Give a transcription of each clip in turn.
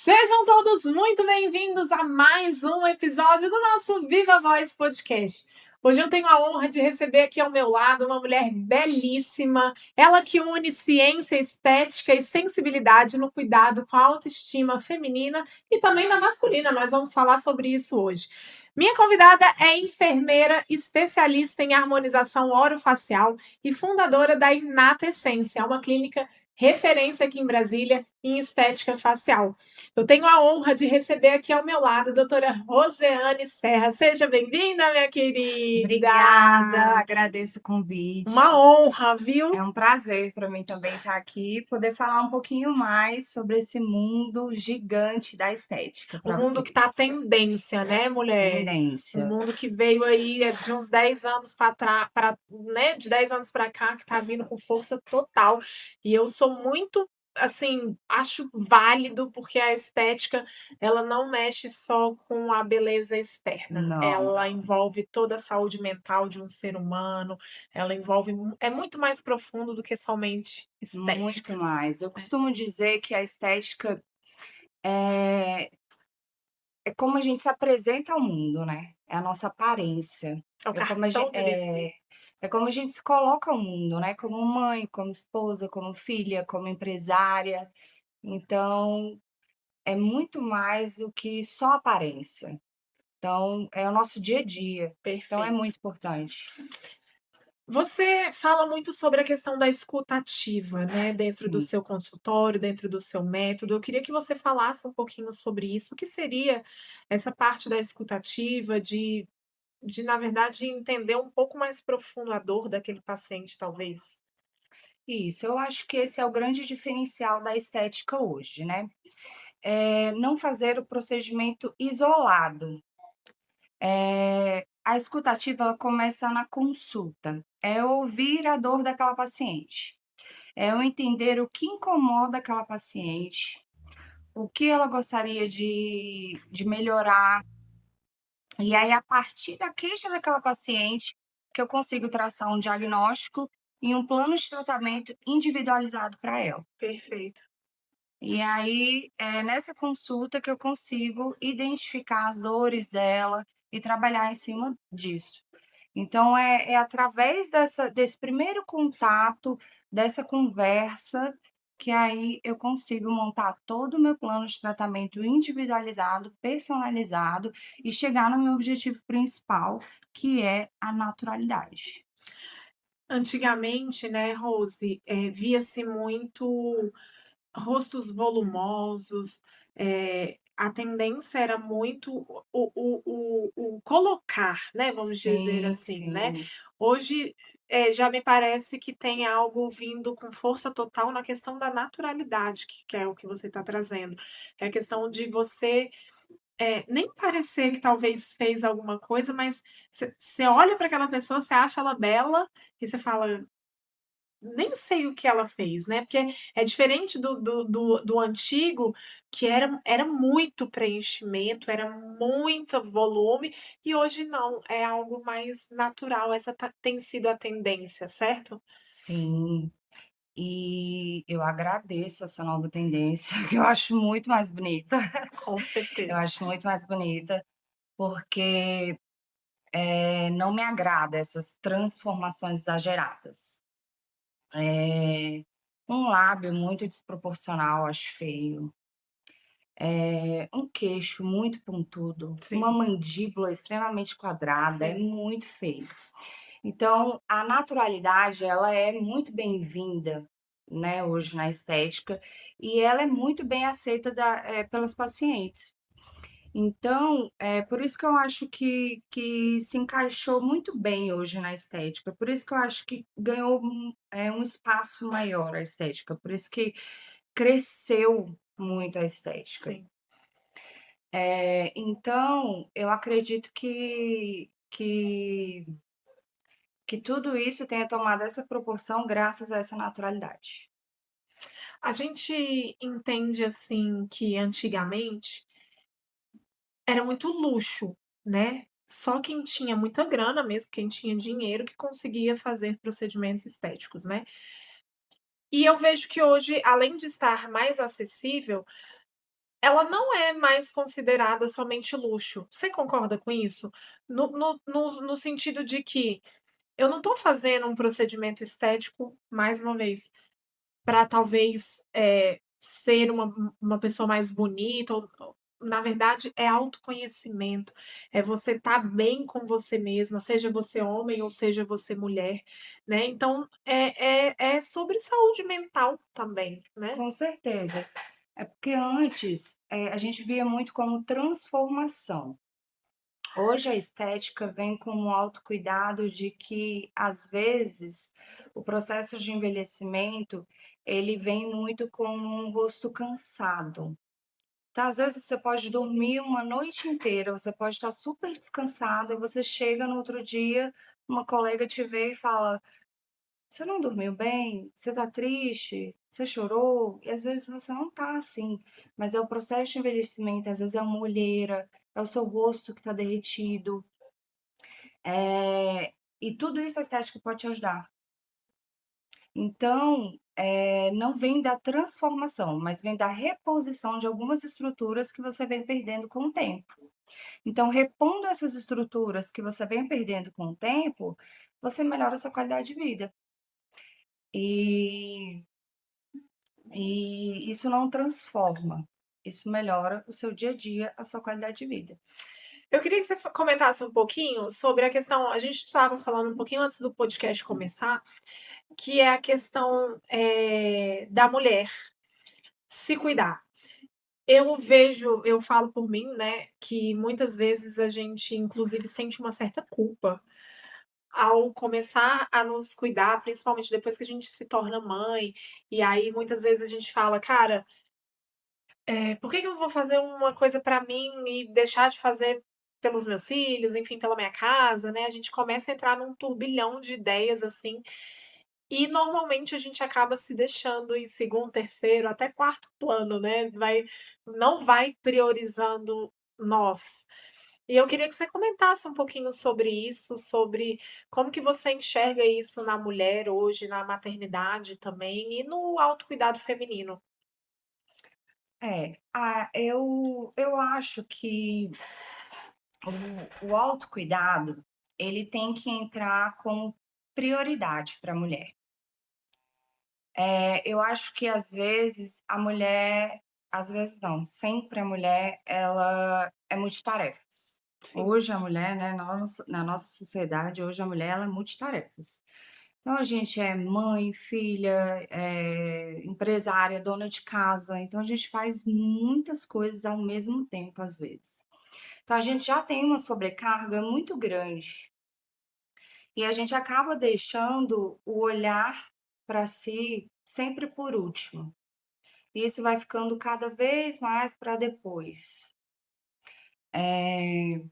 Sejam todos muito bem-vindos a mais um episódio do nosso Viva Voz Podcast. Hoje eu tenho a honra de receber aqui ao meu lado uma mulher belíssima, ela que une ciência, estética e sensibilidade no cuidado com a autoestima feminina e também da masculina, mas vamos falar sobre isso hoje. Minha convidada é enfermeira, especialista em harmonização orofacial e fundadora da Inata Essência, uma clínica referência aqui em Brasília em estética facial. Eu tenho a honra de receber aqui ao meu lado a doutora Roseane Serra. Seja bem-vinda, minha querida. Obrigada, agradeço o convite. Uma honra, viu? É um prazer para mim também estar aqui e poder falar um pouquinho mais sobre esse mundo gigante da estética O para mundo que vocês. está tendência, né, mulher? O Tendência. mundo que veio aí de uns 10 anos para trás, né, de 10 anos para cá, que está vindo com força total. E eu sou muito, assim, acho válido, porque a estética, ela não mexe só com a beleza externa. Não, Ela envolve toda a saúde mental de um ser humano, ela envolve, é muito mais profundo do que somente muito estética. mais. Eu costumo dizer que a estética é, é como a gente se apresenta ao mundo, né? É a nossa aparência. É o É como a gente, cartão de visita. é como a gente se coloca ao mundo, né? Como mãe, como esposa, como filha, como empresária. Então, é muito mais do que só aparência. Então, é o nosso dia a dia. Então, é Perfeito. muito importante. Você fala muito sobre a questão da escuta ativa, né, dentro do Sim. seu consultório, dentro do seu método. Eu queria que você falasse um pouquinho sobre isso. O que seria essa parte da escuta ativa, na verdade, entender um pouco mais profundo a dor daquele paciente, talvez? Isso, eu acho que esse é o grande diferencial da estética hoje, né? Não fazer o procedimento isolado. A escutativa, ela começa na consulta. É ouvir a dor daquela paciente. É eu entender o que incomoda aquela paciente, o que ela gostaria de melhorar. E aí, a partir da queixa daquela paciente, que eu consigo traçar um diagnóstico e um plano de tratamento individualizado para ela. Perfeito. E aí, é nessa consulta que eu consigo identificar as dores dela e trabalhar em cima disso. Então, é através desse primeiro contato, dessa conversa, que aí eu consigo montar todo o meu plano de tratamento individualizado, personalizado e chegar no meu objetivo principal, que é a naturalidade. Antigamente, né, Rose, via-se muito rostos volumosos, a tendência era muito o colocar, né, vamos dizer Sim, assim, né. sim. Hoje, já me parece que tem algo vindo com força total na questão da naturalidade, que é o que você está trazendo. É a questão de você, nem parecer que talvez fez alguma coisa, mas você olha para aquela pessoa, você acha ela bela, e você fala: nem sei o que ela fez, né, porque é diferente do antigo, que era muito preenchimento, era muito volume, e hoje não, é algo mais natural, essa tem sido a tendência, certo? Sim. E eu agradeço essa nova tendência, que eu acho muito mais bonita. Com Eu certeza. acho muito mais bonita, porque, não me agrada essas transformações exageradas. Um lábio muito desproporcional, acho feio. Um queixo muito pontudo, uma Sim, mandíbula extremamente quadrada, é sim. muito feio. Então, a naturalidade, ela é muito bem-vinda, né, hoje na estética, e ela é muito bem aceita pelas pacientes. Então, é por isso que eu acho que se encaixou muito bem hoje na estética, por isso que eu acho que ganhou um espaço maior a estética, por isso que cresceu muito a estética. Sim. Então, eu acredito que tudo isso tenha tomado essa proporção graças a essa naturalidade. A gente entende, assim, que antigamente era muito luxo, né, só quem tinha muita grana mesmo, quem tinha dinheiro que conseguia fazer procedimentos estéticos, né. E eu vejo que hoje, além de estar mais acessível, ela não é mais considerada somente luxo. Você concorda com isso? No sentido de que eu não estou fazendo um procedimento estético, mais uma vez, para talvez, ser uma pessoa mais bonita ou na verdade é autoconhecimento, é você estar bem com você mesma, seja você homem ou seja você mulher, né, então é sobre saúde mental também, né. Com certeza. É porque antes, a gente via muito como transformação. Hoje a estética vem com um autocuidado de que, às vezes, o processo de envelhecimento, ele vem muito com um rosto cansado. Então, às vezes, você pode dormir uma noite inteira, você pode estar super descansada, e você chega no outro dia, uma colega te vê e fala: "Você não dormiu bem? Você tá triste? Você chorou?" E às vezes você não tá assim, mas é o processo de envelhecimento, às vezes é uma olheira, é o seu rosto que tá derretido, e tudo isso a estética pode te ajudar. Então, não vem da transformação, mas vem da reposição de algumas estruturas que você vem perdendo com o tempo. Então, repondo essas estruturas que você vem perdendo com o tempo, você melhora a sua qualidade de vida. E isso não transforma, isso melhora o seu dia a dia, a sua qualidade de vida. Eu queria que você comentasse um pouquinho sobre a questão, a gente estava falando um pouquinho antes do podcast começar, que é a questão, da mulher se cuidar. Eu falo por mim, né, que muitas vezes a gente inclusive sente uma certa culpa ao começar a nos cuidar, principalmente depois que a gente se torna mãe, e aí muitas vezes a gente fala: "Cara, por que que eu vou fazer uma coisa pra mim e deixar de fazer pelos meus filhos, enfim, pela minha casa", né, a gente começa a entrar num turbilhão de ideias, assim, e normalmente a gente acaba se deixando em segundo, terceiro, até quarto plano, né, não vai priorizando nós. E eu queria que você comentasse um pouquinho sobre isso, sobre como que você enxerga isso na mulher hoje, na maternidade também e no autocuidado feminino. Eu acho que o autocuidado, ele tem que entrar como prioridade para a mulher. Eu acho que às vezes não, sempre a mulher ela é multitarefas. Sim, Hoje a mulher, né, na nossa sociedade, hoje a mulher ela é multitarefas. Então a gente é mãe, filha, empresária, dona de casa, então a gente faz muitas coisas ao mesmo tempo, às vezes. Então a gente já tem uma sobrecarga muito grande e a gente acaba deixando o olhar para si sempre por último. E isso vai ficando cada vez mais para depois. Eh,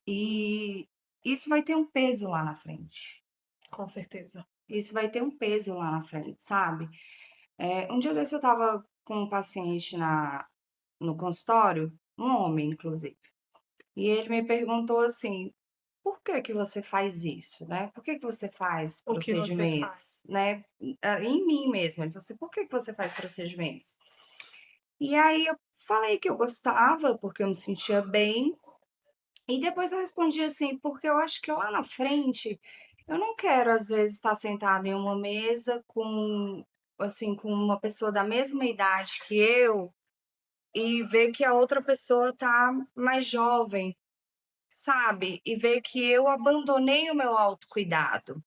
e isso vai ter um peso lá na frente. com certeza. Isso vai ter um peso lá na frente, sabe? Um dia desse eu estava com um paciente no consultório, um homem, inclusive, e ele me perguntou assim: "Por que que você faz isso, né? Por que que você faz O que você faz. procedimentos, né?" Em mim mesmo, ele falou assim: "Por que que você faz procedimentos?" E aí eu falei que eu gostava, porque eu me sentia bem, e depois eu respondi assim: "Porque eu acho que lá na frente, eu não quero às vezes estar sentada em uma mesa com, assim, com uma pessoa da mesma idade que eu, e ver que a outra pessoa tá mais jovem, sabe? E ver que eu abandonei o meu autocuidado,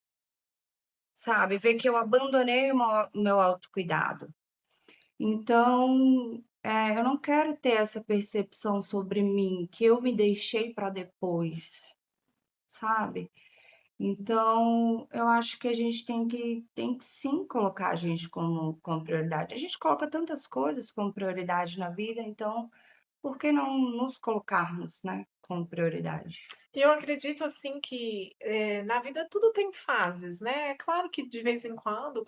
sabe? Ver que eu abandonei o meu autocuidado. Então, eu não quero ter essa percepção sobre mim, que eu me deixei para depois, sabe? Então, eu acho que a gente tem que sim colocar a gente como prioridade. A gente coloca tantas coisas como prioridade na vida, então por que não nos colocarmos, né, como prioridade? E eu acredito, assim, que, na vida tudo tem fases, né. É claro que de vez em quando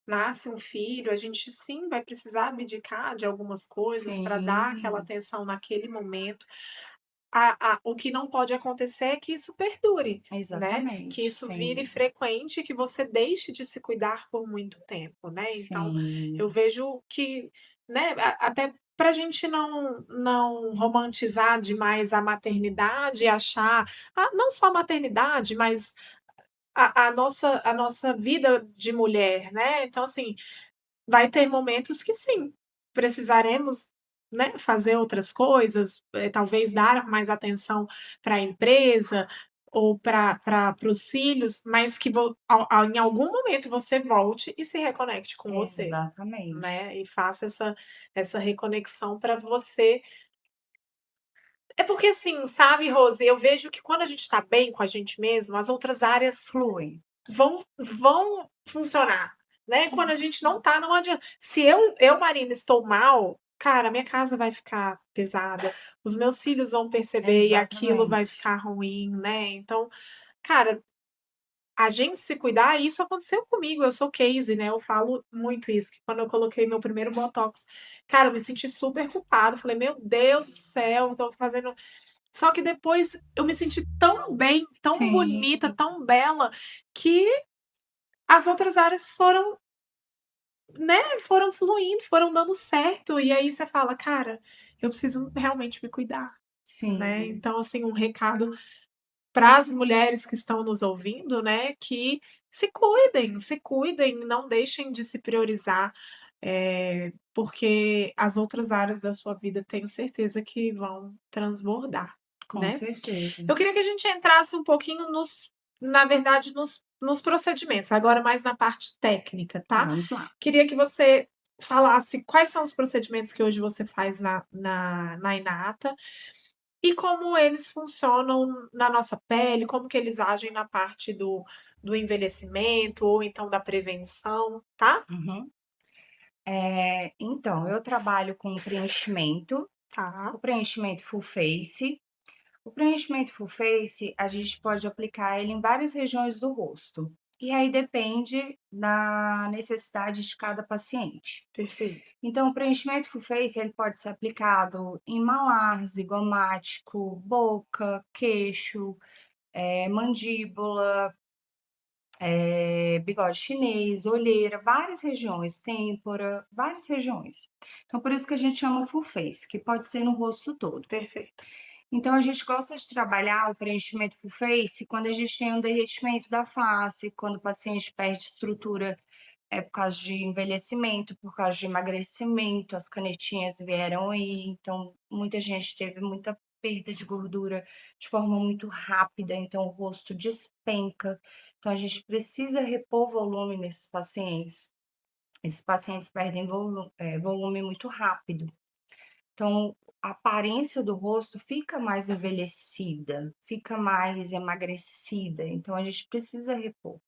nasce um filho, a gente sim vai precisar abdicar de algumas coisas para dar aquela Sim, atenção naquele momento. O que não pode acontecer é que isso perdure, né, que exatamente, isso vire sim, frequente, que você deixe de se cuidar por muito tempo, né. Então, eu sim, vejo que né, até para a gente não romantizar demais a maternidade e achar não só a maternidade, mas a nossa vida de mulher, né. Então, assim, vai ter momentos que sim, precisaremos, né, fazer outras coisas, talvez dar mais atenção para a empresa ou para os filhos, mas que em algum momento você volte e se reconecte com você, Exatamente. né, e faça essa reconexão para você. É porque assim, sabe, Rose, eu vejo que quando a gente está bem com a gente mesmo, as outras áreas Flui. vão funcionar, né. Quando a gente não tá, não adianta. Se eu, Marina, estou mal, cara, minha casa vai ficar pesada, os meus filhos vão perceber e aquilo vai Exatamente. ficar ruim, né. Então, cara, a gente se cuidar, e isso aconteceu comigo, eu sou case, né, eu falo muito isso, que quando eu coloquei meu primeiro botox, cara, eu me senti super culpada, falei: "Meu Deus do céu, tô fazendo", só que depois eu me senti tão bem, tão Sim, bonita, tão bela, que as outras áreas foram, né, foram fluindo, foram dando certo, e aí você fala: "Cara, eu preciso realmente me cuidar", né. sim, Então, assim, um recado para as mulheres que estão nos ouvindo, né, que se cuidem, não deixem de se priorizar, porque as outras áreas da sua vida tenho certeza que vão transbordar, com né. certeza. Eu queria que a gente entrasse um pouquinho na verdade, nos procedimentos, agora mais na parte técnica, tá. Vamos lá. Queria que você falasse quais são os procedimentos que hoje você faz na Inata e como eles funcionam na nossa pele, como que eles agem na parte do envelhecimento ou então da prevenção, tá? Uhum. Então, eu trabalho com preenchimento, Tá, o preenchimento full face. O preenchimento full face, a gente pode aplicar ele em várias regiões do rosto. E aí depende da necessidade de cada paciente. perfeito. Então, o preenchimento full face, ele pode ser aplicado em malar, zigomático, boca, queixo, mandíbula, bigode chinês, olheira, várias regiões, têmpora, várias regiões. Então, por isso que a gente chama full face, que pode ser no rosto todo. Perfeito. Então, a gente gosta de trabalhar o preenchimento full face quando a gente tem um derretimento da face, quando o paciente perde estrutura, por causa de envelhecimento, por causa de emagrecimento, as canetinhas vieram aí, então muita gente teve muita perda de gordura de forma muito rápida, então o rosto despenca. Então a gente precisa repor volume nesses pacientes. Esses pacientes perdem volume muito rápido. Então a aparência do rosto fica mais envelhecida, fica mais emagrecida, então a gente precisa repor.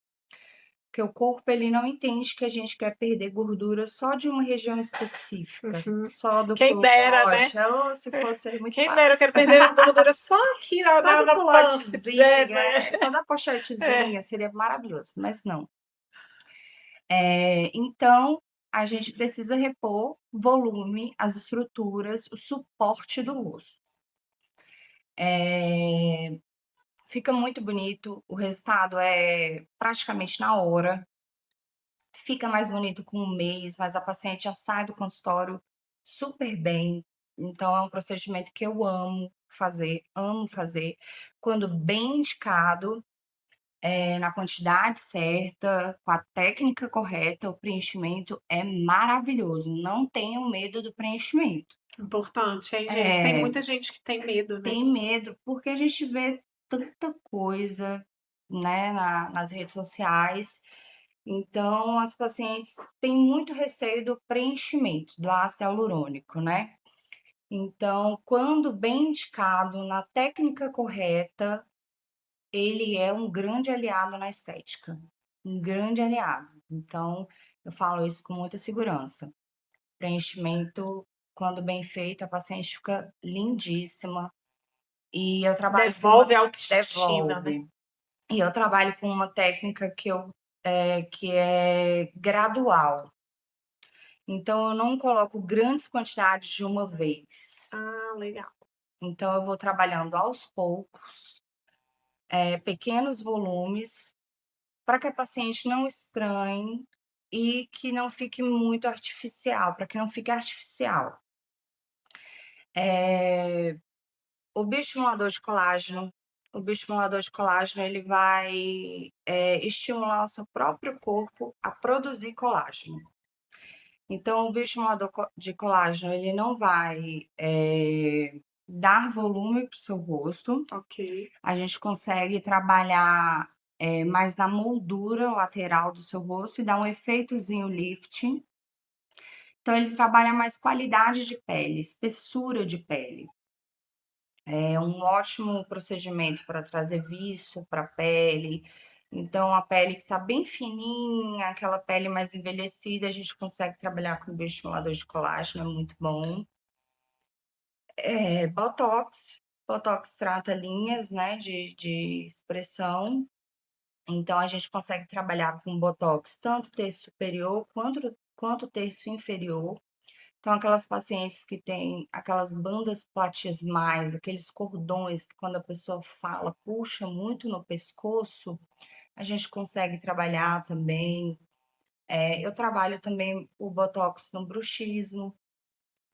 Porque o corpo ele não entende que a gente quer perder gordura só de uma região específica, Uhum. só do Quem dera, né? culote. Oh, se fosse muito Quem dera, eu quero fácil. perder gordura só aqui na Só na do na pâncreas, culotezinho, né. só da É. pochetezinha, seria maravilhoso, mas não. Então, a gente precisa repor volume, as estruturas, o suporte do rosto. Fica muito bonito, o resultado é praticamente na hora. Fica mais bonito com um mês, mas a paciente já sai do consultório super bem. Então é um procedimento que eu amo fazer. Quando bem indicado, na quantidade certa, com a técnica correta, o preenchimento é maravilhoso. Não tenham medo do preenchimento. Importante, hein, gente. Tem É, muita gente que tem medo, né. tem medo, porque a gente vê tanta coisa, né, nas redes sociais. Então, as pacientes têm muito receio do preenchimento, do ácido hialurônico, né. Então, quando bem indicado, na técnica correta, ele é um grande aliado na estética, um grande aliado. Então, eu falo isso com muita segurança. Preenchimento, quando bem feito, a paciente fica lindíssima, e eu trabalho com uma Devolve a autoestima, né. devolve. E eu trabalho com uma técnica que é gradual. Então eu não coloco grandes quantidades de uma vez. Ah, legal. Então eu vou trabalhando aos poucos, pequenos volumes, para que a paciente não estranhe, e que não fique muito artificial, para que não fique artificial. Eh, o bioestimulador de colágeno o bioestimulador de colágeno, ele vai, estimular o seu próprio corpo a produzir colágeno. Então o bioestimulador de colágeno, ele não vai, dar volume para o seu rosto. Ok. A gente consegue trabalhar, mais na moldura lateral do seu rosto e dar um efeitozinho lifting. Então ele trabalha mais qualidade de pele, espessura de pele. É um ótimo procedimento para trazer viço para a pele. Então a pele que está bem fininha, aquela pele mais envelhecida, a gente consegue trabalhar com bioestimulador de colágeno, é muito bom. Botox. Botox trata linhas, né, de expressão. Então a gente consegue trabalhar com botox tanto terço superior quanto terço inferior. Então aquelas pacientes que têm aquelas bandas platismais, aqueles cordões que quando a pessoa fala puxa muito no pescoço, a gente consegue trabalhar também. Eu trabalho também o botox no bruxismo,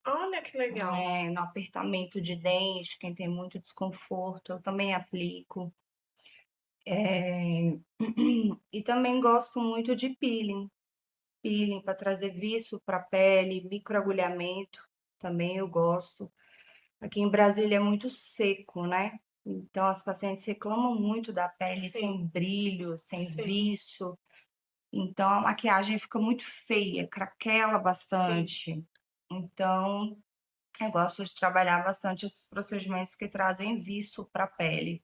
Olha que legal. no apertamento de dente, quem tem muito desconforto, eu também aplico. E também gosto muito de peeling para trazer viço para a pele, microagulhamento, também eu gosto. Aqui em Brasília é muito seco, né? Então as pacientes reclamam muito da pele Sim, sem brilho, sem sim, viço. Então a maquiagem fica muito feia, craquela sim. bastante. Então eu gosto de trabalhar bastante esses procedimentos que trazem viço para a pele,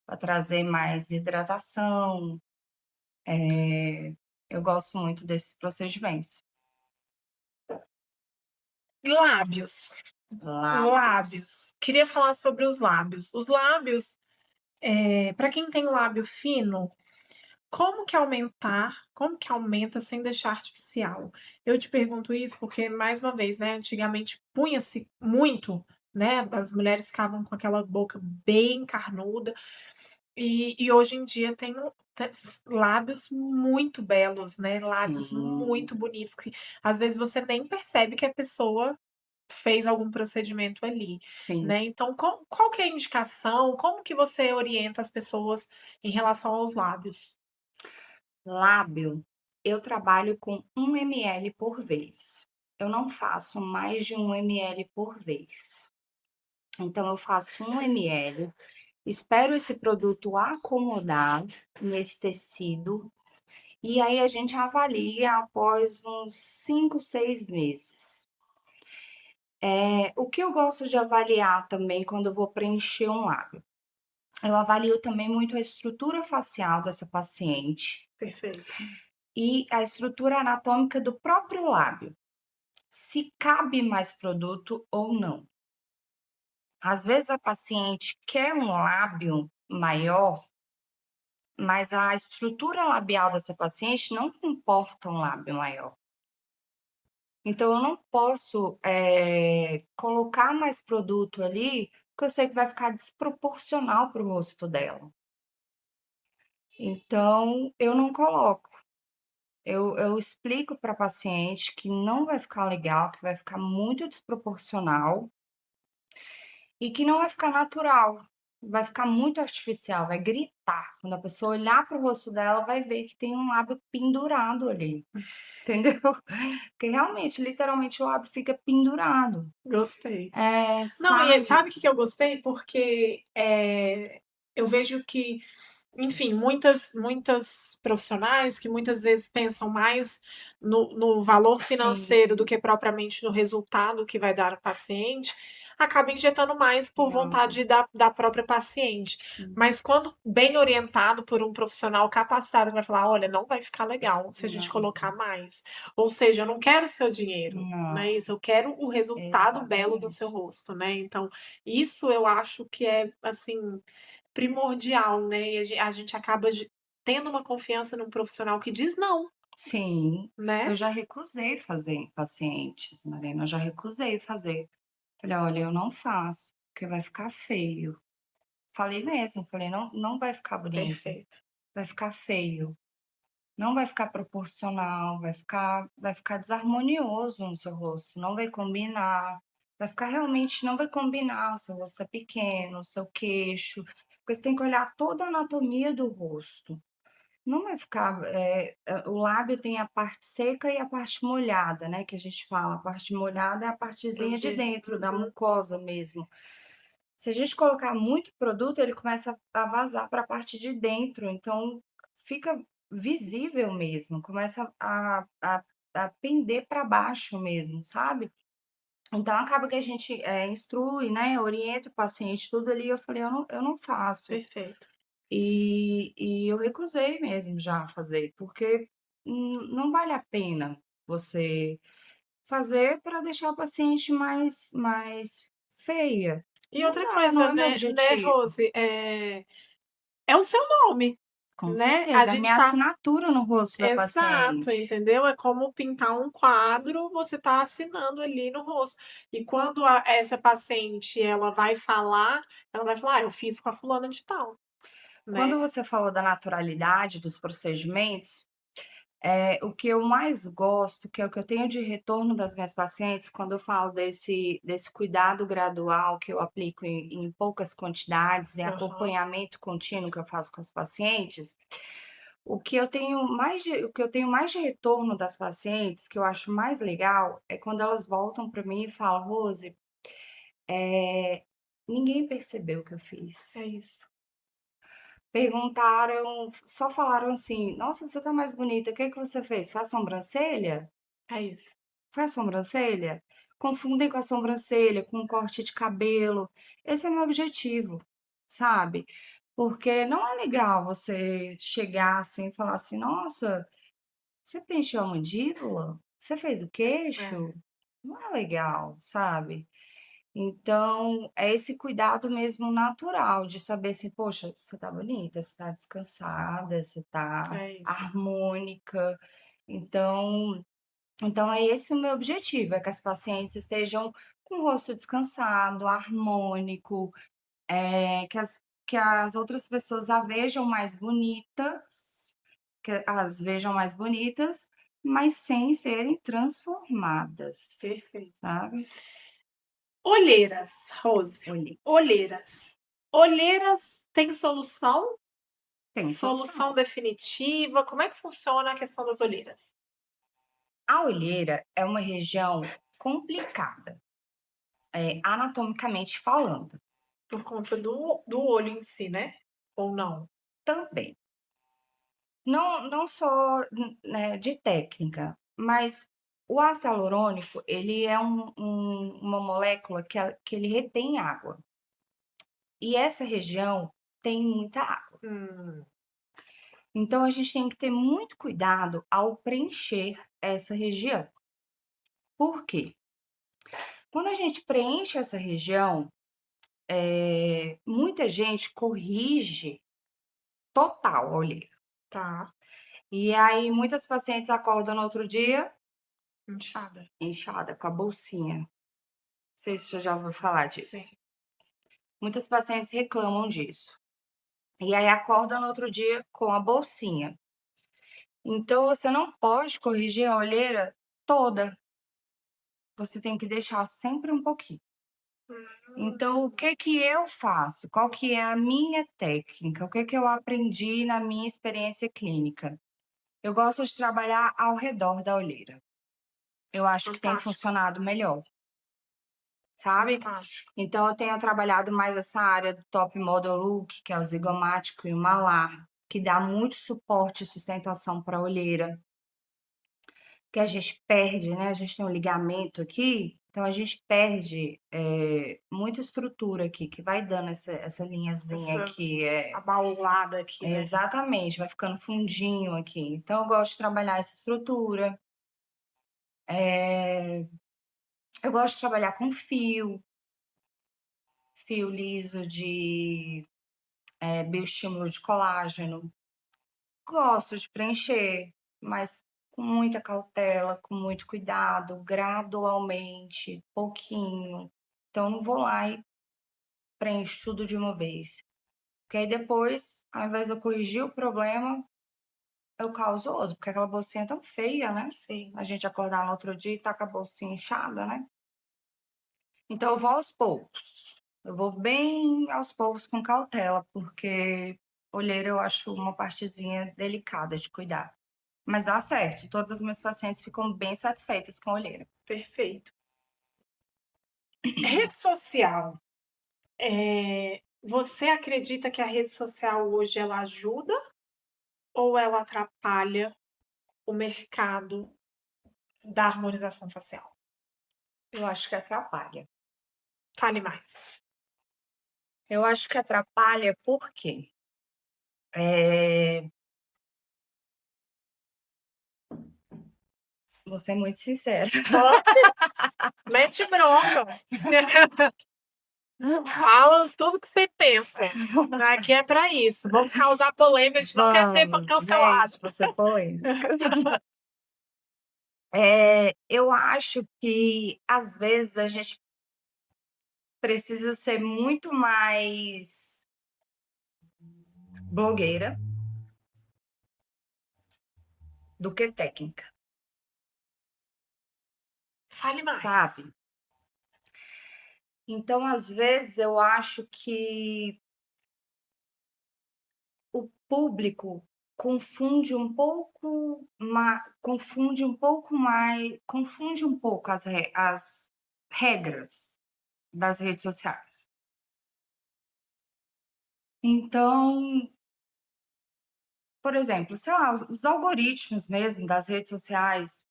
para trazer mais hidratação. Eu gosto muito desses procedimentos. Lábios, Lábios. lábios. Queria falar sobre os lábios. Os lábios, para quem tem lábio fino, como que aumenta sem deixar artificial? Eu te pergunto isso porque, mais uma vez, né, antigamente punha-se muito, né, as mulheres ficavam com aquela boca bem carnuda, e hoje em dia tem lábios muito belos, né, lábios Sim, muito bonitos que, às vezes, você nem percebe que a pessoa fez algum procedimento ali, sim. né. Então qual que é a indicação, como que você orienta as pessoas em relação aos lábios? Lábio, eu trabalho com 1 ml por vez. Eu não faço mais de 1 ml por vez. Então eu faço 1 ml, espero esse produto acomodar nesse tecido, e aí a gente avalia após uns 5, 6 meses. O que eu gosto de avaliar também quando eu vou preencher um lábio? Eu avalio também muito a estrutura facial dessa paciente Perfeito. e a estrutura anatômica do próprio lábio, se cabe mais produto ou não. Às vezes a paciente quer um lábio maior, mas a estrutura labial dessa paciente não comporta um lábio maior. Então eu não posso, colocar mais produto ali, porque eu sei que vai ficar desproporcional para o rosto dela. Então eu não coloco. Eu explico para a paciente que não vai ficar legal, que vai ficar muito desproporcional e que não vai ficar natural, vai ficar muito artificial, vai gritar. Quando a pessoa olhar para o rosto dela, vai ver que tem um lábio pendurado ali, entendeu? Porque realmente, literalmente, o lábio fica pendurado. Gostei. Não, e Sai. sabe o que que eu gostei? Porque, eu vejo que, enfim, muitas profissionais que muitas vezes pensam mais no valor Sim, financeiro do que propriamente no resultado que vai dar ao paciente, acaba injetando mais por não. vontade da própria paciente. Mas quando bem orientado por um profissional capacitado que vai falar: "Olha, não vai ficar legal se a gente Não, colocar mais", ou seja, eu não quero seu dinheiro, não é não, isso, eu quero o resultado belo no seu exatamente. rosto, né. Então, isso eu acho que é, assim, primordial, né, e a gente acaba tendo uma confiança num profissional que diz não, Sim, eu né. já recusei fazer em pacientes, Marina, eu já recusei fazer. Falei: "Olha, eu não faço, porque vai ficar feio". Falei mesmo, falei: "Não vai ficar bonito, Perfeito. vai ficar feio". não vai ficar proporcional, vai ficar desarmonioso no seu rosto, não vai combinar, vai ficar realmente não vai combinar, o seu rosto é pequeno, o seu queixo, porque você tem que olhar toda a anatomia do rosto. Não vai ficar, o lábio tem a parte seca e a parte molhada, né, que a gente fala, a parte molhada é a partezinha de Entendi. dentro, da Uhum. mucosa mesmo. Se a gente colocar muito produto, ele começa a vazar para a parte de dentro, então fica visível mesmo, começa a pender para baixo mesmo, sabe. Então acaba que a gente, instrui, né, orienta o paciente tudo ali, eu falei: "Eu não faço". Perfeito. E eu recusei mesmo já a fazer, porque, não vale a pena você fazer para deixar a paciente mais feia. E Não outra dá, não coisa, é meu né, objetivo. Rose, é o seu nome, Com né, a certeza, é a gente minha tá assinatura no rosto da exato, paciente. entendeu? É como pintar um quadro, você tá assinando ali no rosto. E quando essa paciente, ela vai falar: "Ah, eu fiz com a fulana de tal", né. Quando você falou da naturalidade dos procedimentos, o que eu mais gosto, que é o que eu tenho de retorno das minhas pacientes, quando eu falo desse cuidado gradual que eu aplico em poucas quantidades, em Aham. acompanhamento contínuo que eu faço com as pacientes, o que eu tenho mais de retorno das pacientes, que eu acho mais legal, é quando elas voltam para mim e falam: "Rose, ninguém percebeu o que eu É fiz". isso, Perguntaram, só falaram assim: "Nossa, você tá mais bonita, o que que você fez? Foi a sobrancelha? é isso. Foi a sobrancelha?". Confundem com a sobrancelha, com um corte de cabelo. Esse é meu objetivo, sabe. Porque não é legal você chegar assim e falar assim: "Nossa, você preencheu a mandíbula? Você fez o É. queixo?". Não é legal, sabe. Então, é esse cuidado mesmo natural de saber assim: "Poxa, você tá bonita, você tá descansada, você tá É isso. harmônica". Então é esse o meu objetivo, é que as pacientes estejam com o rosto descansado, harmônico, que as outras pessoas a vejam mais bonitas, que as vejam mais bonitas, mas sem serem transformadas, Perfeito. sabe. Olheiras, Rose, Olheiras. olheiras. Olheiras tem solução? Tem Solução solução. definitiva? Como é que funciona a questão das olheiras? A olheira é uma região complicada, anatomicamente falando, Por conta do olho em si, né? Ou não? também. Não só, né, de técnica, mas o ácido hialurônico, ele é uma molécula que ele retém água, e essa região tem muita água. Hum, Então a gente tem que ter muito cuidado ao preencher essa região. Por quê? Quando a gente preenche essa região, muita gente corrige total a olheira. tá. E aí muitas pacientes acordam no outro dia Inchada. inchada, com a bolsinha. Não sei se você já ouviu falar Sim. disso. Muitas pacientes reclamam disso. E aí acorda no outro dia com a bolsinha. Então você não pode corrigir a olheira toda, você tem que deixar sempre um pouquinho. Então o que que eu faço? Qual que é a minha técnica? O que que eu aprendi na minha experiência clínica? Eu gosto de trabalhar ao redor da olheira. Eu acho que tem Fantástico, funcionado melhor, sabe? fantástico. Então eu tenho trabalhado mais essa área do top model look, que é o zigomático e o malar, que dá muito suporte e sustentação para a olheira, que a gente perde, né, a gente tem um ligamento aqui, então a gente perde, muita estrutura aqui, que vai dando essa linhazinha Essa aqui, abaulada aqui, né? exatamente, vai ficando fundinho aqui. Então eu gosto de trabalhar essa estrutura, eh, eu gosto de trabalhar com fio liso de bioestímulo de colágeno. Gosto de preencher, mas com muita cautela, com muito cuidado, gradualmente, pouquinho. Então, não vou lá e preencho tudo de uma vez. Porque aí depois, ao invés de eu corrigir o problema, eu causo outro, porque aquela bolsinha é tão feia, né? Sim. A gente acordar no outro dia e tá com a bolsinha inchada, né? Então eu vou aos poucos. Eu vou bem aos poucos com cautela, porque olheira eu acho uma partezinha delicada de cuidar. Mas dá certo, todas as minhas pacientes ficam bem satisfeitas com a olheira. Perfeito. Rede social. Você acredita que a rede social hoje ela ajuda ou ela atrapalha o mercado da harmonização facial? Eu acho que atrapalha. Fale mais. Eu acho que atrapalha porque vou ser muito sincera. Pode, mete bronca. Fala tudo que você pensa. Aqui é para isso. Vamos causar polêmica, a gente não quer ser Vamos, cancelado. gente, vou ser polêmica. Eu acho que às vezes a gente precisa ser muito mais blogueira do que técnica, Fale mais. sabe? Então, às vezes, eu acho que o público confunde um pouco as regras das redes sociais. Então, por exemplo, sei lá, os algoritmos mesmo das redes sociais,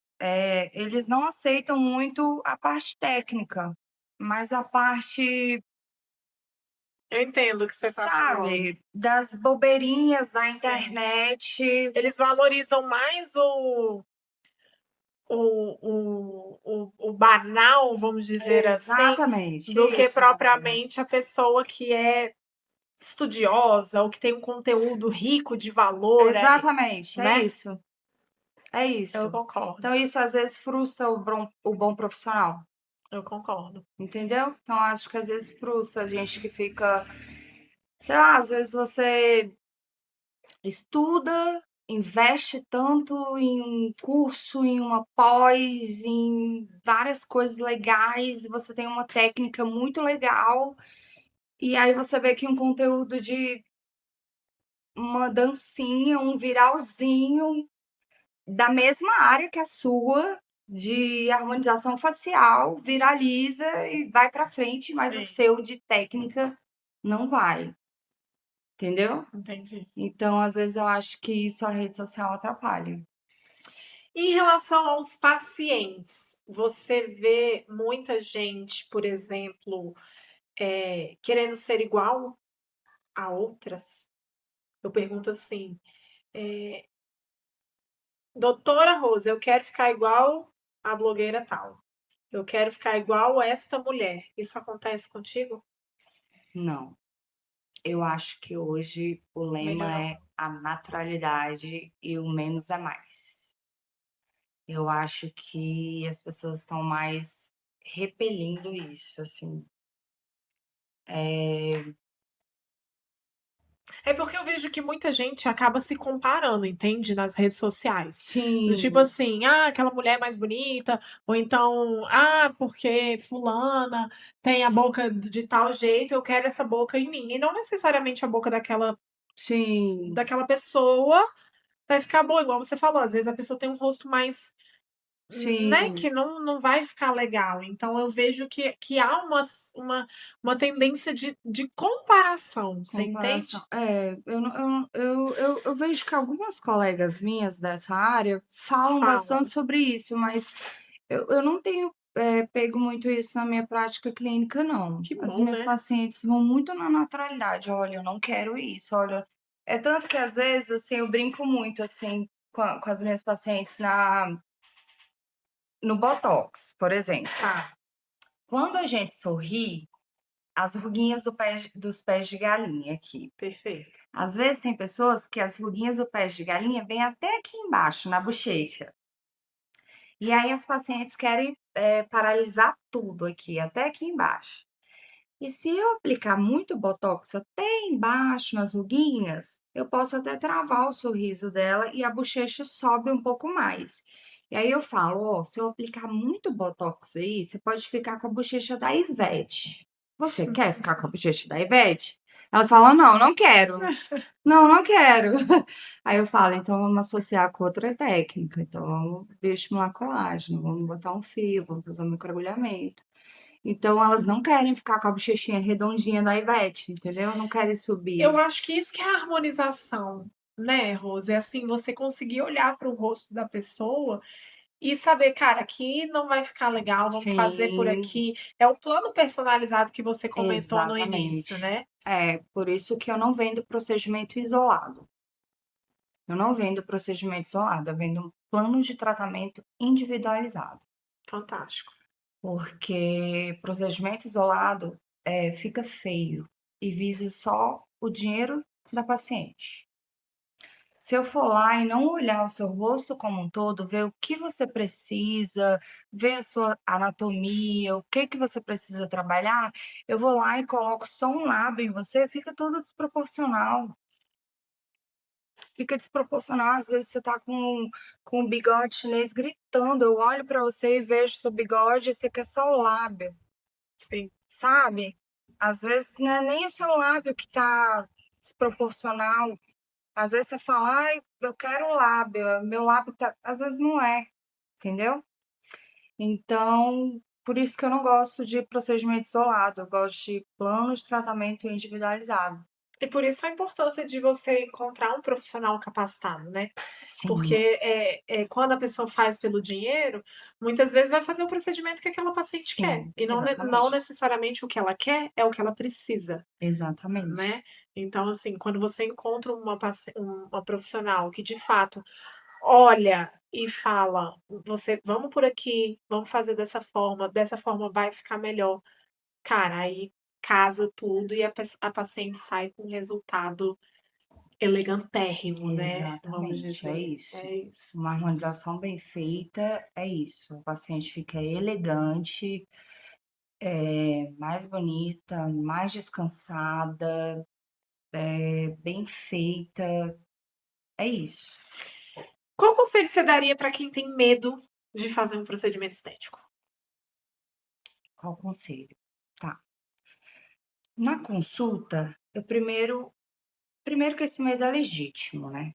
eles não aceitam muito a parte técnica, mas a parte, Eu entendo o que você está falando. sabe, das bobeirinhas da Sim. internet. Eles valorizam mais o banal, vamos dizer assim, Exatamente, do que isso, Gabriela. propriamente a pessoa que é estudiosa ou que tem um conteúdo rico de valor, Exatamente, é né? isso. É Eu isso. concordo, Então, isso às vezes frustra o bom profissional, eu concordo. entendeu? Então, acho que às vezes frustra a gente que fica, sei lá, às vezes você estuda, investe tanto em um curso, em uma pós, em várias coisas legais, e você tem uma técnica muito legal, e aí você vê que um conteúdo de uma dancinha, um viralzinho da mesma área que a sua, de harmonização facial, viraliza e vai para frente, mas o Sim, seu de técnica não vai, entendeu? entendi. Então, às vezes eu acho que isso a rede social atrapalha. Em relação aos pacientes, você vê muita gente, por exemplo, querendo ser igual a outras? Eu pergunto assim, doutora Rosa, eu quero ficar igual a blogueira tal. Eu quero ficar igual a esta mulher. Isso acontece contigo? Não. Eu acho que hoje o lema Melhorou. é a naturalidade e o menos é mais. Eu acho que as pessoas estão mais repelindo isso, assim. É porque eu vejo que muita gente acaba se comparando, entende? Nas redes sociais. Do tipo Sim, assim, aquela mulher mais bonita, ou então, porque fulana tem a boca de tal jeito, eu quero essa boca em mim. E não necessariamente a boca sim, daquela pessoa vai ficar boa, igual você falou. Às vezes a pessoa tem um rosto mais, né, sim. que não vai ficar legal. Então eu vejo que há uma tendência de comparação, você Comparação. entende? Eu, não- eu vejo que algumas colegas minhas dessa área falam bastante Falam. sobre isso, mas eu não tenho pego muito isso na minha prática clínica, não. Que As bom, minhas né? pacientes vão muito na naturalidade. Olha, eu não quero isso, olha. É tanto que às vezes, assim, eu brinco muito, assim, com as minhas pacientes no Botox, por exemplo. Tá, Quando a gente sorri, as ruguinhas dos pés de galinha aqui. perfeito. Às vezes tem pessoas que as ruguinhas do pé de galinha vêm até aqui embaixo, na bochecha. E aí as pacientes querem paralisar tudo aqui, até aqui embaixo. E se eu aplicar muito botox até embaixo, nas ruguinhas, eu posso até travar o sorriso dela e a bochecha sobe um pouco mais. E aí eu falo, ó, se eu aplicar muito botox aí, você pode ficar com a bochecha da Ivete. Você quer ficar com a bochecha da Ivete? Elas falam, não, não quero. Não, não quero. Aí eu falo, então vamos associar com outra técnica. Então vamos bioestimular colágeno, vamos botar um fio, vamos fazer um microagulhamento. Então elas não querem ficar com a bochechinha redondinha da Ivete, entendeu? Não querem Eu subir. acho que isso que é a harmonização, né, Rose? É assim, você conseguir olhar para o rosto da pessoa e saber, cara, aqui não vai ficar legal, vamos fazer por Sim, aqui. É o plano personalizado que você comentou no início, exatamente. né? É, por isso que eu não vendo procedimento isolado. Eu não vendo procedimento isolado, eu vendo um plano de tratamento individualizado. Fantástico. Porque procedimento isolado, fica feio e visa só o dinheiro da paciente. Se eu for lá e não olhar o seu rosto como um todo, ver o que você precisa, ver a sua anatomia, o que que você precisa trabalhar, eu vou lá e coloco só um lábio em você, fica tudo desproporcional. Fica desproporcional, às vezes você tá com o bigode chinês gritando, eu olho pra você e vejo seu bigode e você quer só o lábio, Sim. sabe? Às vezes não é nem o seu lábio que tá desproporcional. Às vezes você fala: "Ai, eu quero o lábio, meu lábio tá", às vezes não é, entendeu? Então, por isso que eu não gosto de procedimento isolado, eu gosto de plano de tratamento individualizado. E por isso a importância de você encontrar um profissional capacitado, né? Porque, Sim, quando a pessoa faz pelo dinheiro, muitas vezes vai fazer o procedimento que aquela paciente quer, sim, e não exatamente, necessariamente o que ela quer é o que ela precisa, né. exatamente. Então, assim, quando você encontra uma profissional que de fato olha e fala: "Você vamos por aqui, vamos fazer dessa forma vai ficar melhor", cara, aí casa tudo e a paciente sai com um resultado elegantérrimo, né, vamos Exatamente, é dizer. isso. É isso. Uma harmonização bem feita é isso, o paciente fica elegante, mais bonita, mais descansada, bem feita, é isso. Qual conselho você daria para quem tem medo de fazer um procedimento estético? Qual o conselho? Tá. Na consulta, eu primeiro que esse medo é legítimo, né,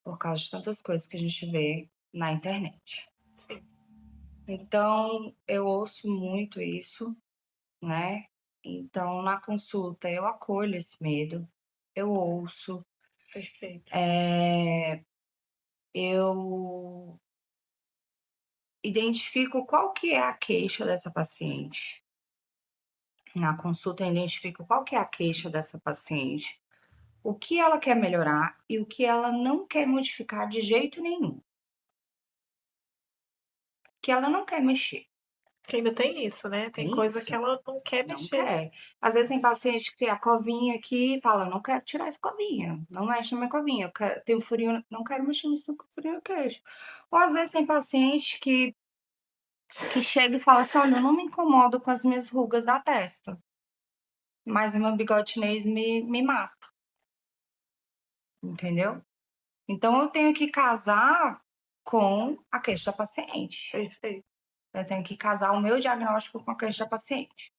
por causa de tantas coisas que a gente vê na internet. Sim, Então, eu ouço muito isso, né, então na consulta eu acolho esse medo, eu ouço, perfeito. eu identifico qual que é a queixa dessa paciente. Na consulta eu identifico qual que é a queixa dessa paciente, o que ela quer melhorar e o que ela não quer modificar de jeito nenhum, que ela não quer mexer. Que ainda tem isso, né, tem Tem coisa que isso? ela não quer Não mexer. quer. Às vezes tem paciente que tem a covinha aqui e fala: "Não quero tirar essa covinha, não mexe na minha covinha, eu quero tenho furinho, não quero mexer nisso furinho no queixo". Ou às vezes tem paciente que chega e fala assim: "Olha, eu não me incomodo com as minhas rugas da testa, mas o meu bigode chinês me mata", entendeu? Então eu tenho que casar com a queixa da paciente. Perfeito. Eu tenho que casar o meu diagnóstico com a queixa da paciente.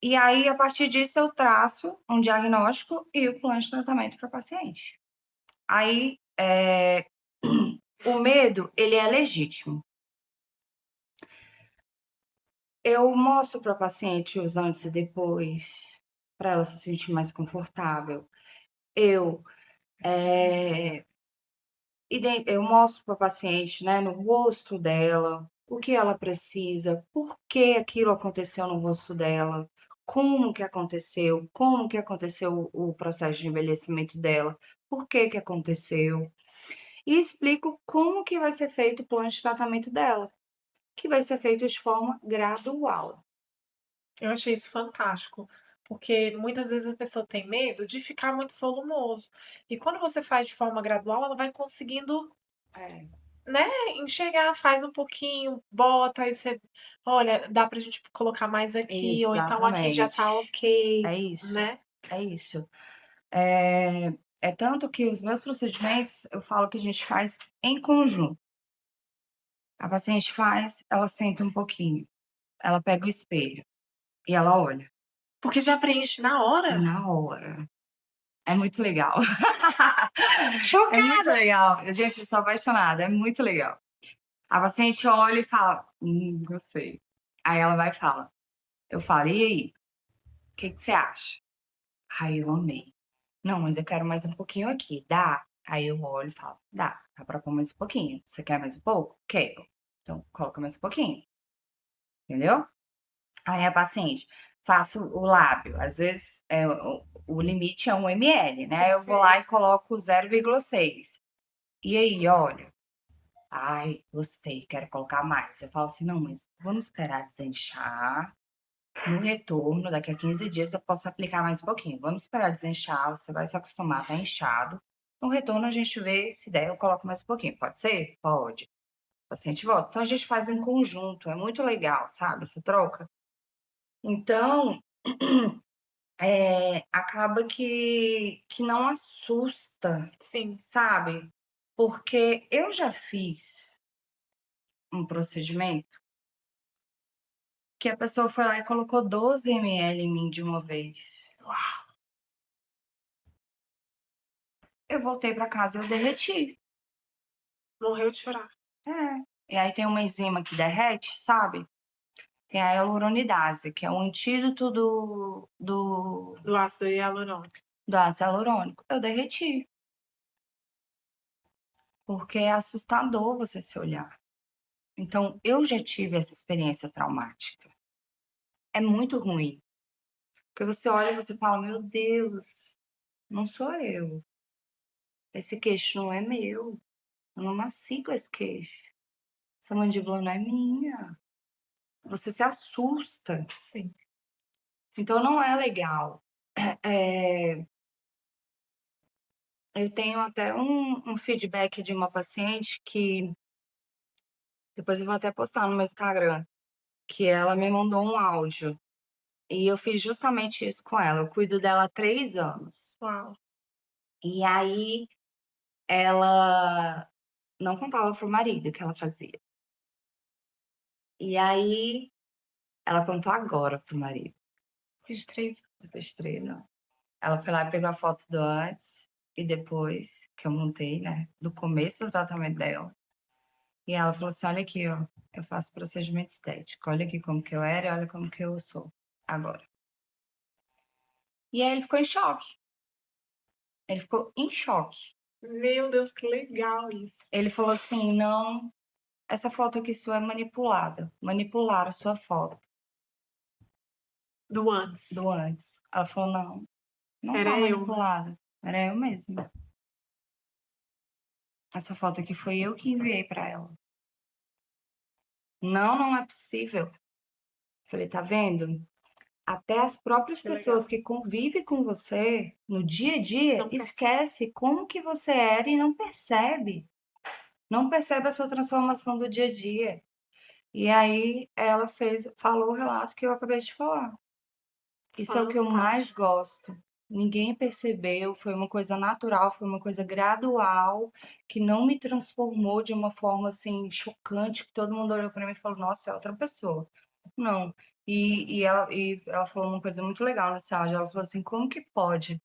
E aí, a partir disso, eu traço um diagnóstico e o plano de tratamento para o paciente. Aí, o medo, ele é legítimo. Eu mostro para a paciente os antes e depois, para ela se sentir mais confortável. Eu, eu mostro para a paciente, né, no rosto dela, o que ela precisa, por que aquilo aconteceu no rosto dela, como que aconteceu o processo de envelhecimento dela, por que que aconteceu, e explico como que vai ser feito o plano de tratamento dela, que vai ser feito de forma gradual. Eu achei isso fantástico, porque muitas vezes a pessoa tem medo de ficar muito volumoso, e quando você faz de forma gradual, ela vai conseguindo É. né, enxergar, faz um pouquinho, bota, aí você olha, dá pra gente colocar mais aqui, ou então aqui já tá Exatamente. ok, É isso, né. é isso. É, é tanto que os meus procedimentos, eu falo que a gente faz em conjunto. A paciente faz, ela senta um pouquinho, ela pega o espelho e ela olha Porque já preenche na hora? na hora. É muito legal. É muito Chocada! legal. Gente, eu sou apaixonada, é muito legal. A paciente olha e fala: gostei". Aí ela vai e fala, eu falo: "E aí, o que que você acha?". "Ai, eu amei". "Não, mas eu quero mais um pouquinho aqui, dá?". Aí eu olho e falo: dá pra pôr mais um pouquinho. Você quer mais um pouco?". "Quero". "Então coloca mais um pouquinho", entendeu? Aí a paciente: "Faço o lábio", às vezes, o limite é 1 ml, né, eu vou lá e Perfeito. coloco 0,6. "E aí, olha?". "Ai, gostei, quero colocar mais". Eu falo assim: "Não, mas vamos esperar desinchar, no retorno, daqui a 15 dias eu posso aplicar mais um pouquinho. Vamos esperar desinchar, você vai se acostumar, tá inchado. No retorno a gente vê, se der eu coloco mais um pouquinho, pode ser?". "Pode". O paciente volta. Então a gente faz em conjunto, é muito legal, sabe, essa troca. Então, acaba que não assusta, Sim. sabe, porque eu já fiz um procedimento que a pessoa foi lá e colocou 12 ml em mim de uma vez. Uau, Eu voltei pra casa e eu derreti. morreu de chorar. É. E aí tem uma enzima que derrete, sabe? Tem a hialuronidase, que é um antídoto Do ácido hialurônico. do ácido hialurônico. Eu derreti, porque é assustador você se olhar. Então, eu já tive essa experiência traumática. É muito ruim, porque você olha e você fala: "Meu Deus, não sou eu. Esse queixo não é meu. Eu não nasci com esse queixo. Essa mandíbula não é minha". Você se assusta. Sim. Então não é legal. Eh, eu tenho até um feedback de uma paciente que depois eu vou até postar no meu Instagram, que ela me mandou um áudio, e eu fiz justamente isso com ela. Eu cuido dela há 3 anos. Uau. E aí ela não contava para o marido o que ela fazia. E aí ela contou agora para o marido, Depois de 3 depois de 3 anos. Ela foi lá e pegou a foto do antes e depois, que eu montei, né, do começo do tratamento dela. E ela falou assim: "Olha aqui, ó, eu faço procedimento estético. Olha aqui como que eu era e olha como que eu sou agora". E aí ele ficou em choque. Ele ficou em choque. Meu Deus, que legal isso. Ele falou assim: "Não, essa foto aqui sua é manipulada. Manipularam sua foto Do antes. do antes". Ela falou: "Não, não tá Era eu, né. manipulada. Era eu mesma. Essa foto aqui foi eu que enviei pra ela". "Não, não é possível". Falei: "Tá vendo? Até as próprias Que pessoas legal. que convivem com você no dia a dia Não perce esquece como que você era e não percebe a sua transformação do dia a dia". E aí ela falou o relato que eu acabei de falar. Isso é o que eu mais fantástico. gosto. Ninguém percebeu, foi uma coisa natural, foi uma coisa gradual, que não me transformou de uma forma, assim, chocante, que todo mundo olhou para mim e falou: "Nossa, é outra pessoa". Não. E ela falou uma coisa muito legal nesse áudio, ela falou assim: "Como que pode,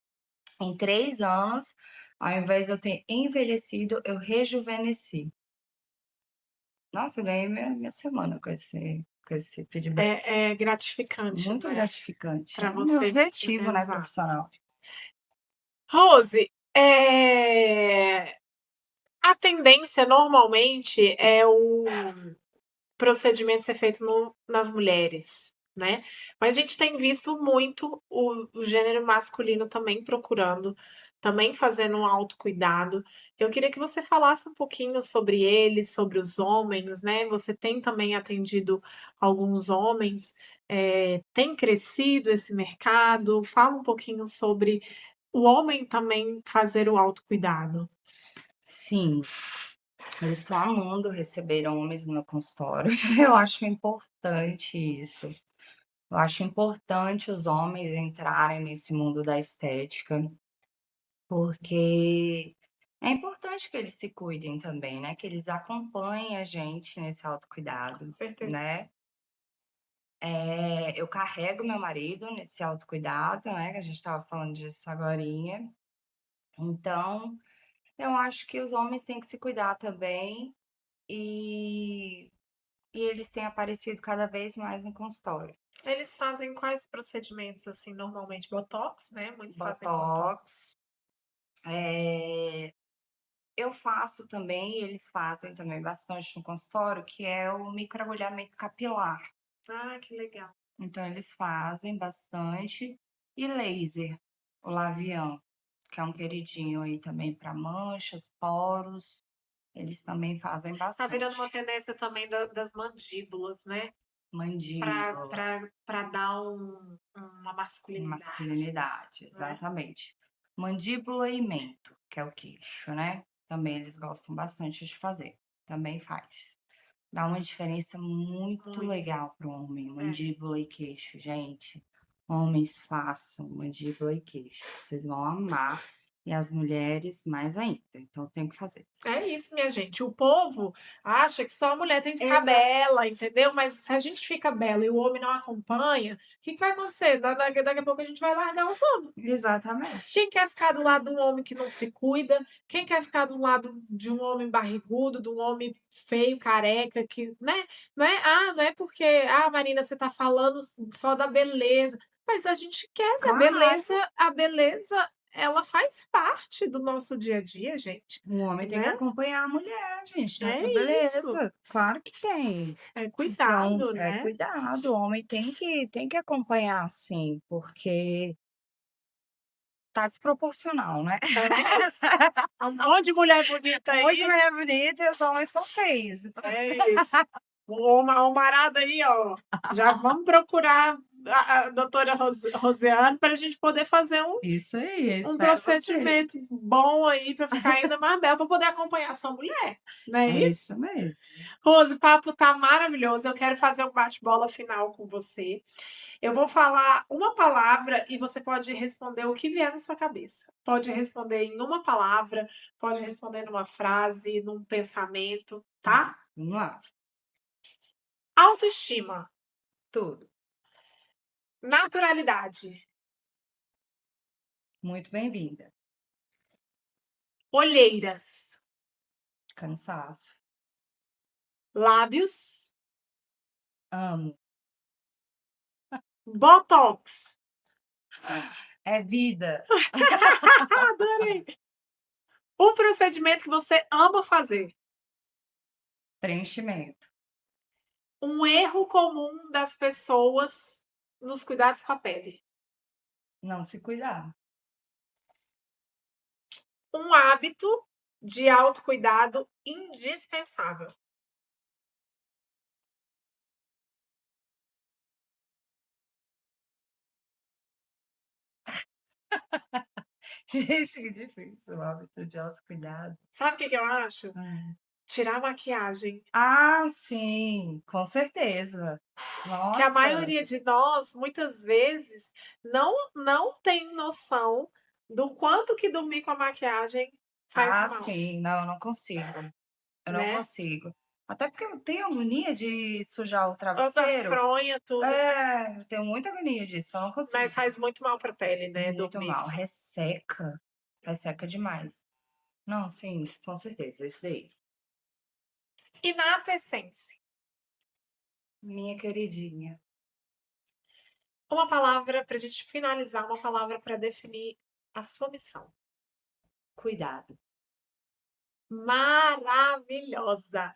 em 3 anos, ao invés de eu ter envelhecido, eu rejuvenesci". Nossa, eu ganhei minha semana com esse feedback. É gratificante, Muito né, gratificante. pra É o meu você. objetivo, né, Exato. profissional. Rose, a tendência normalmente é o procedimento ser feito nas mulheres, né. Mas a gente tem visto muito o gênero masculino também procurando, também fazendo um autocuidado. Eu queria que você falasse um pouquinho sobre eles, sobre os homens, né. Você tem também atendido alguns homens, tem crescido esse mercado? Fala um pouquinho sobre o homem também fazer o autocuidado. Sim. Eu estou amando receber homens no meu consultório. Eu acho importante isso. Eu acho importante os homens entrarem nesse mundo da estética, porque é importante que eles se cuidem também, né, que eles acompanhem a gente nesse Com autocuidado, certeza. né. Eu carrego meu marido nesse autocuidado, né, que a gente estava falando disso agorinha. Então, eu acho que os homens têm que se cuidar também, e eles têm aparecido cada vez mais no consultório. Eles fazem quais procedimentos, assim, normalmente? Botox, né? Muitos fazem botox. Botox, eh, eu faço também, e eles fazem também bastante no consultório, que é o microagulhamento capilar. Ah, que legal. Então eles fazem bastante. E laser, o labial, que é um queridinho aí também para manchas, poros, eles também fazem Tá virando uma bastante. tendência também das mandíbulas, né? Mandíbula, Para dar uma masculinidade, masculinidade, né? exatamente. Mandíbula e mento, que é o queixo, né, também eles gostam bastante de fazer, também faz. Dá uma diferença muito Muito. legal para o homem, É. mandíbula e queixo, gente. Homens façam mandíbula e queixo, vocês vão amar, e as mulheres mais ainda, então tem que fazer. É isso, minha gente. O povo acha que só a mulher tem que ficar Exa bela, entendeu? Mas se a gente fica bela e o homem não acompanha, o que vai acontecer? Daqui a pouco a gente vai largar os homens. Exatamente. Quem quer ficar do lado de um homem que não se cuida? Quem quer ficar do lado de um homem barrigudo, de um homem feio, careca, que, né? Não é porque, Marina, você tá falando só da beleza. Mas a gente quer, Claro, a beleza, ela faz parte do nosso dia a dia, gente, o homem tem que né? acompanhar a mulher, gente, É nessa isso. beleza, claro que tem. É Então, cuidado, é né? cuidado, o homem tem que acompanhar sim, porque tá desproporcional, né. É isso. Um monte de mulher bonita Um monte de aí. mulher bonita e os homens estão feios. É isso. A Almarada aí, ó. Já vamos procurar a doutora Rosiane para a gente poder fazer Isso aí, eu um espero você. procedimento bom aí para ficar ainda mais bela, para poder acompanhar sua mulher. Não é É isso? isso mesmo. Rose, o papo tá maravilhoso. Eu quero fazer um bate-bola final com você. Eu vou falar uma palavra e você pode responder o que vier na sua cabeça. Pode responder em uma palavra, pode responder numa frase, num pensamento, Tá, tá? vamos lá. Autoestima, Tudo. naturalidade, Muito bem-vinda. olheiras, Cansaço. lábios, Amo. botox. É vida. Adorei. Um procedimento que você ama fazer. Preenchimento. Um erro comum das pessoas nos cuidados com a pele. Não se cuidar. Um hábito de autocuidado indispensável. Gente, que difícil o hábito de autocuidado. Sabe o que eu acho? Hum. Tirar a maquiagem. Ah, sim, com certeza. Que a Nossa. maioria de nós, muitas vezes, não tem noção do quanto que dormir com a maquiagem faz Ah, mal, sim. Não, eu não consigo. Eu não né? consigo. Até porque eu tenho agonia de sujar o Toda travesseiro. fronha, tudo, Eu tenho muita agonia disso, eu não mas consigo. faz muito mal para a pele, né, Muito dormir. mal, resseca, resseca demais. Não, sim, com certeza, isso daí. Inata essência. Minha queridinha, Uma palavra para a gente finalizar, uma palavra para definir a sua missão. cuidado. Maravilhosa.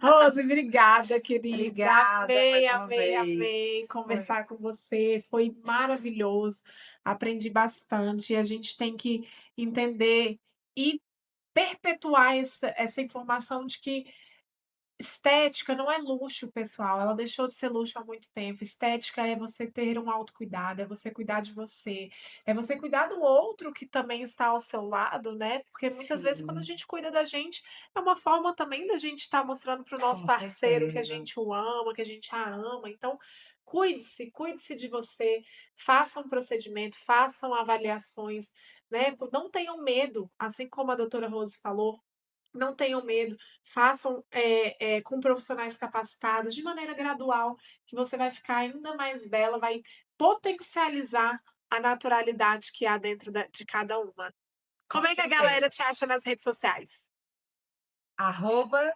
Rose, obrigada, querida. Obrigada Amei, mais uma amei, amei vez. conversar com você. Foi maravilhoso. Aprendi bastante. E a gente tem que entender e perpetuar essa informação de que Estética não é luxo, pessoal, ela deixou de ser luxo há muito tempo. Estética é você ter um autocuidado, é você cuidar de você, é você cuidar do outro que também está ao seu lado, né, porque muitas vezes quando a Sim, gente cuida da gente, é uma forma também da gente estar mostrando para o nosso com parceiro que a certeza. gente o ama, que a gente a ama. Então, cuide-se, cuide-se de você, façam um procedimento, façam avaliações, né, não tenham medo, assim como a doutora Rose falou, não tenham medo, façam, com profissionais capacitados, de maneira gradual, que você vai ficar ainda mais bela, vai potencializar a naturalidade que há dentro de cada uma. Como Com é que a certeza. galera te acha nas redes sociais? Arroba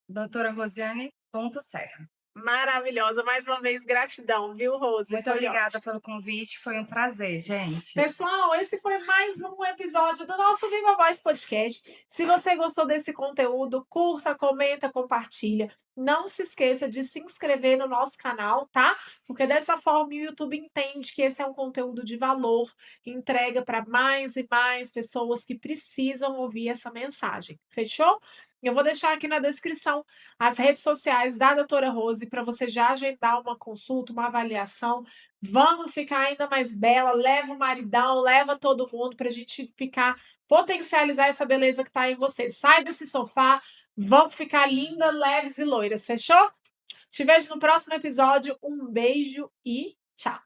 doutora Rosiane.serra. Maravilhosa, mais uma vez gratidão, viu, Rose? Muito Foi obrigada ótimo. pelo convite, foi um prazer, gente. Pessoal, esse foi mais um episódio do nosso Viva Voz Podcast. Se você gostou desse conteúdo, curta, comenta, compartilha. Não se esqueça de se inscrever no nosso canal, tá? Porque dessa forma o YouTube entende que esse é um conteúdo de valor, entrega para mais e mais pessoas que precisam ouvir essa mensagem. Fechou? Eu vou deixar aqui na descrição as redes sociais da doutora Rose para você já agendar uma consulta, uma avaliação. Vamos ficar ainda mais bela, leva o maridão, leva todo mundo para a gente ficar, potencializar essa beleza que está em você. Sai desse sofá, vamos ficar linda, leves e loiras, fechou? Te vejo no próximo episódio. Um beijo e tchau!